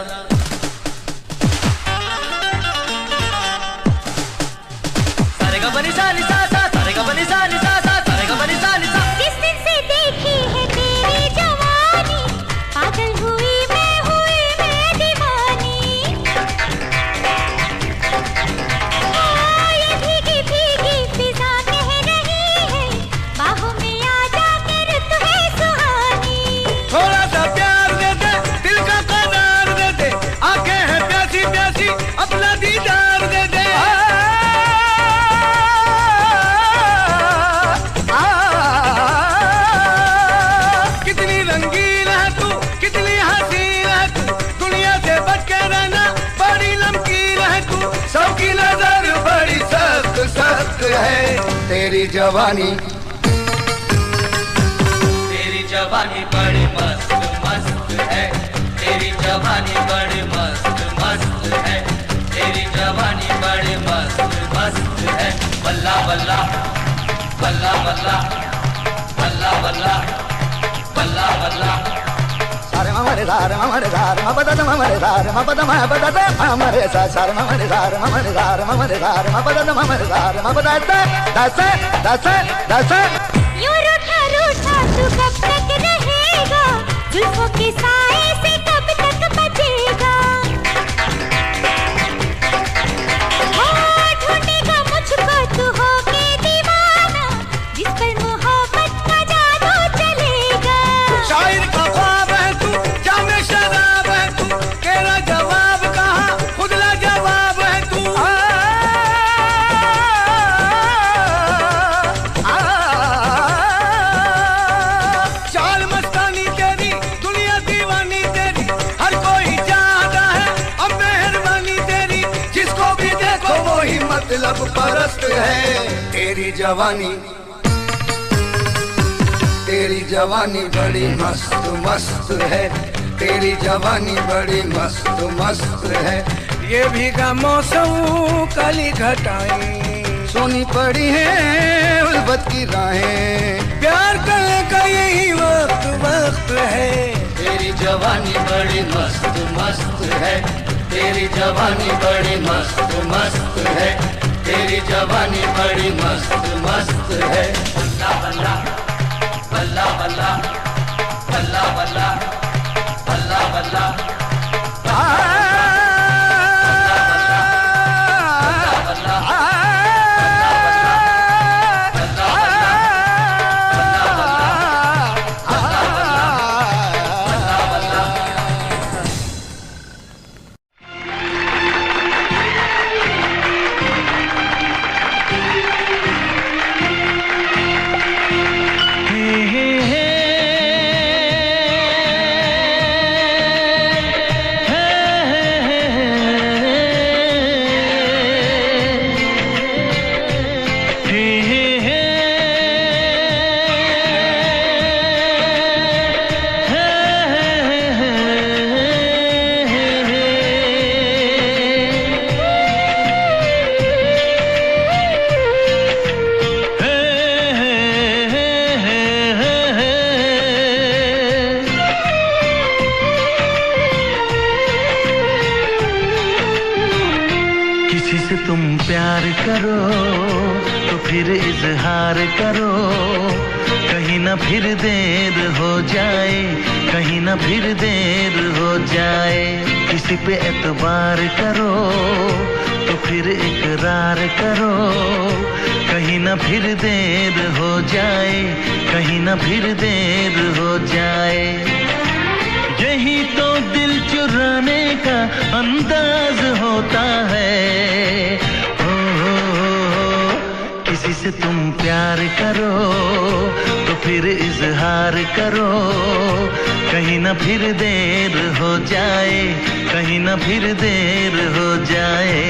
sarega bani sa ni sa sa, sarega bani sa ni sa sa, sarega bani sa ni sa। जिस दिन से देखी है तेरी जवानी, पागल हुई मैं दीवानी। ये भीगी भीगी फिजा कह रही है, बाहों में आ जाके रुत है सुहानी। थोड़ा सा प्यार दे दे, दिल का करार दे दे, आंखें हैं प्यासी प्यासी, अपना दीदार दे दे। कितनी रंगीन है तू, कितनी हसीन है तू, दुनिया से बच के रहना बड़ी नमकीन है तू, सबकी नजर बड़ी सख्त सख्त है। तेरी जवानी, तेरी जवानी बड़ी मस्त मस्त है, तेरी जवानी बड़ी मस्त मस्त है, तेरी जवानी बड़ी मस्त मस्त है। बल्ला बल्ला बल्ला बल्ला बल्ला बल्ला बल्ला बल्ला। सारे ममरे सारे ममरे सारे मपदा ममरे सारे मपदा मपदा ममरे सारे ममरे सारे ममरे सारे ममरे सारे मपदा ममरे सारे मपदा दस दस दस। यूं रूठा रूठा तू कब तक रहेगा, जुल्फों के साए से कब तक बचेगा। ढूंढेगा मुझको तू होके दीवाना, जिस पर मोहब्बत का जादू चलेगा। शायर का ख्वाब है तू, जामे शराब है तू, तेरा जवाब कहाँ, खुदला जवाब है तू। चाल मस्तानी तेरी, दुनिया दीवानी तेरी, हर कोई चाहता है अब मेहरबानी तेरी, जिसको भी देखो वो ही मतलब परस्त है। तेरी जवानी, तेरी जवानी बड़ी मस्त मस्त है, तेरी जवानी बड़ी मस्त मस्त है। ये भीगा मौसम काली घटाएं, सुनी पड़ी है उल्फत की राहें, प्यार करने का यही वक्त वक्त है। तेरी जवानी बड़ी मस्त मस्त है, तेरी जवानी बड़ी मस्त मस्त है, तेरी जवानी बड़ी मस्त मस्त है। बल्ला बल्ला बल्ला बल्ला बल्ला बल्ला बल्ला बल्ला। तुम प्यार करो तो फिर इजहार करो, कहीं ना फिर देर हो जाए, कहीं ना फिर देर हो जाए। किसी पे एतबार करो तो फिर इकरार करो, कहीं ना फिर देर हो जाए, कहीं ना फिर देर हो जाए। यही तो दिल चुराने का अंदाज होता है। हो, किसी से तुम प्यार करो तो फिर इजहार करो, कहीं ना फिर देर हो जाए, कहीं ना फिर देर हो जाए।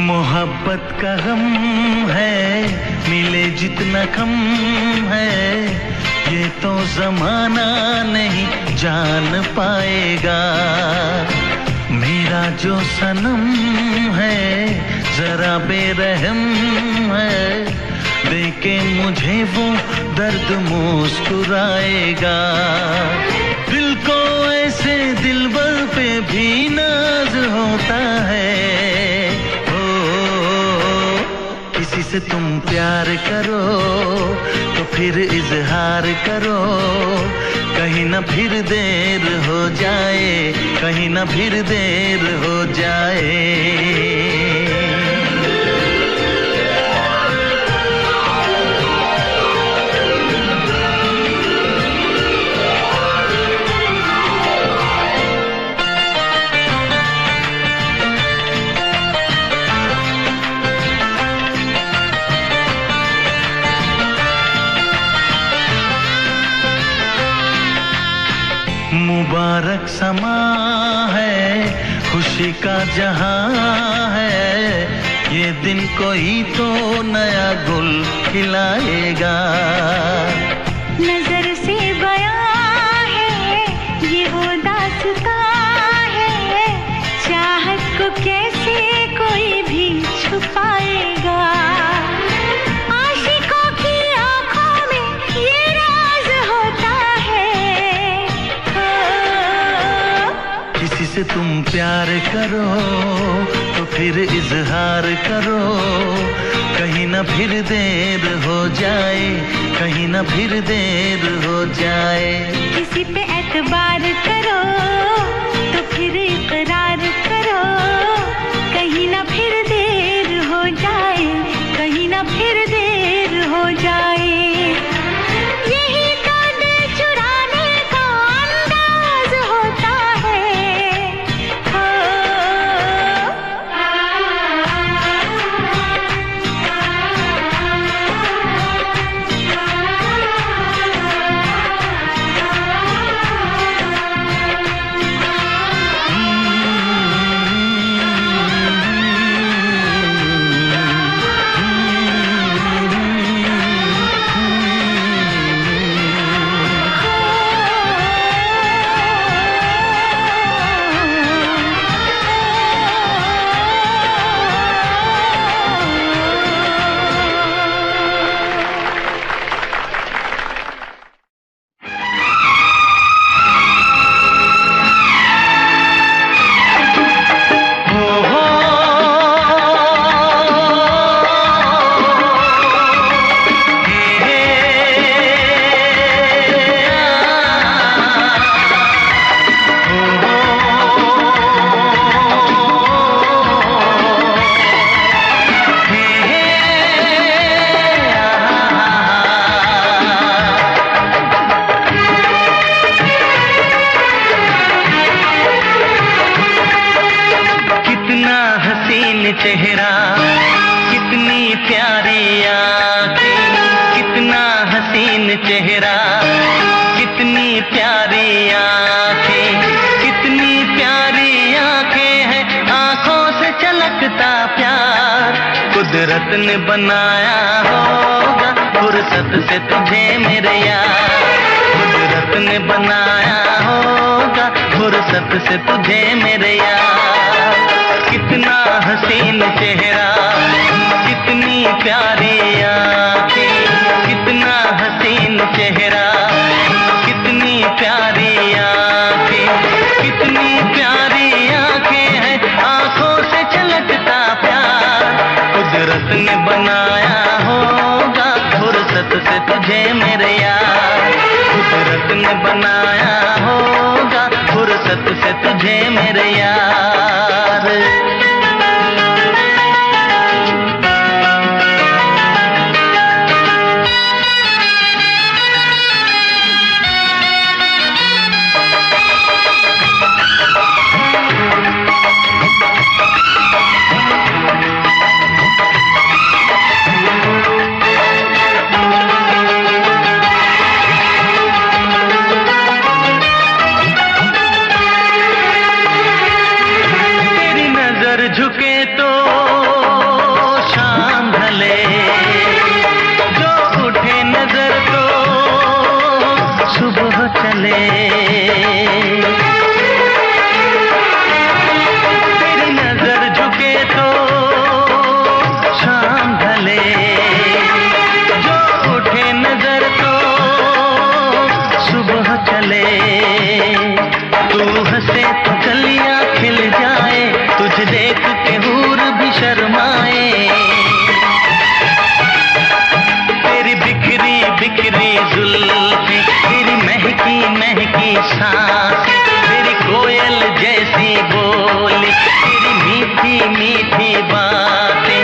मोहब्बत का गम है, मिले जितना कम है, ये तो जमाना नहीं जान पाएगा। मेरा जो सनम है जरा बेरहम है, देखे मुझे वो दर्द मुस्कुराएगा। दिल को ऐसे दिलबर पे भी नाज होता है। किसी से तुम प्यार करो तो फिर इजहार करो, कहीं ना फिर देर हो जाए, कहीं ना फिर देर हो जाए। मुबारक समा है, खुशी का जहां है, ये दिन कोई तो नया गुल खिलाएगा। नजर से बयां है ये वो दास्तां है, चाहत को कैसे कोई भी छुपाएगा। आशिकों की आंखों में ये राज होता है। किसी से तुम प्यार करो तो फिर इजहार करो, कहीं ना फिर देर हो जाए, कहीं ना फिर देर हो जाए। किसी पे एतबार करो तो फिर इकरार करो, कहीं ना फिर देर हो जाए, कहीं ना फिर देर हो जाए। यही तो दिल चुराने का अंदाज होता है। हो चेहरा, कितनी प्यारी आँखें, कितना हसीन कुदरत ने बनाया होगा फुर्सत से तुझे मेरे यार, कुदरत ने बनाया होगा फुर्सत से तुझे मेरे यार। कितना हसीन चेहरा, कितनी प्यारी आँखें, कितना हसीन चेहरा, कितनी प्यारी आँखें, कितनी प्यारी आँखें हैं, आँखों से छलकता प्यार। कुदरत ने बनाया होगा फुर्सत से तुझे मेरे यार, कुदरत ने बनाया होगा फुर्सत से तुझे मेरे यार। झुके तो शाम ढले, जो उठे नजर तो सुबह चले। तेरी नजर झुके तो शाम ढले, जो उठे नजर तो सुबह चले। तू हंसे तो कलियां खिल जाए, तुझे देख के हूर भी शर्माए। तेरी बिखरी बिखरी जुल्फें, तेरी महकी महकी सांसें, तेरी कोयल जैसी बोली, तेरी मीठी मीठी बातें।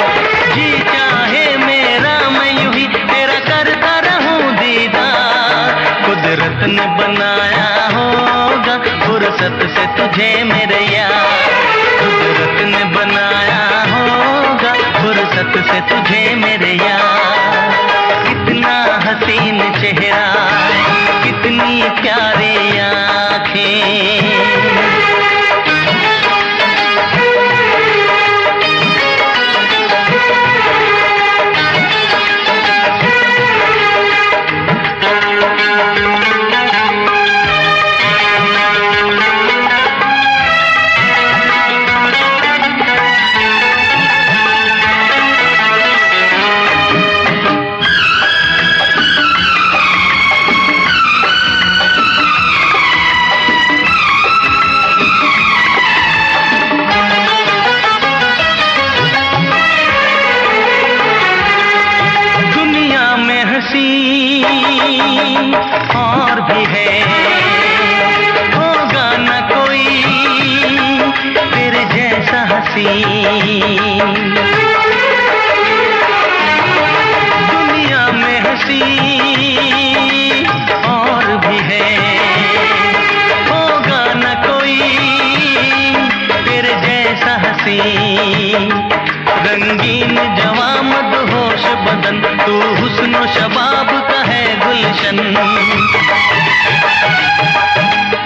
जी चाहे मेरा मैं यूं ही तेरा करता रहूं दीदार। कुदरत ने बनाया होगा फुर्सत से तुझे मेरे यार, कुदरत ने बनाया होगा फुर्सत से तुझे मेरे यार। कितना हसीन चेहरा, कितनी प्यारी आँखें। और भी है, होगा न कोई तेरे जैसा हसीन। दुनिया में हसी और भी है, होगा न कोई तेरे जैसा हसीन। रंगीन जवां मदहोश बदन, तू हुस्न शबाब का है गुलशन।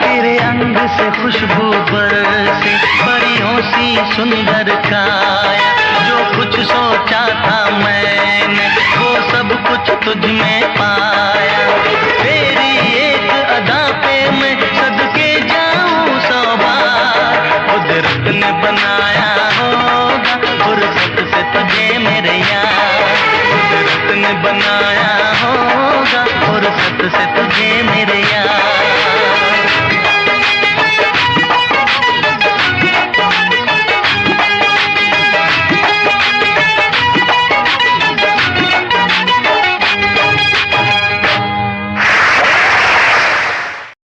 तेरे अंग से खुशबू बरसे, परियों सी सुंदर काया। जो कुछ सोचा था मैंने वो सब कुछ तुझ में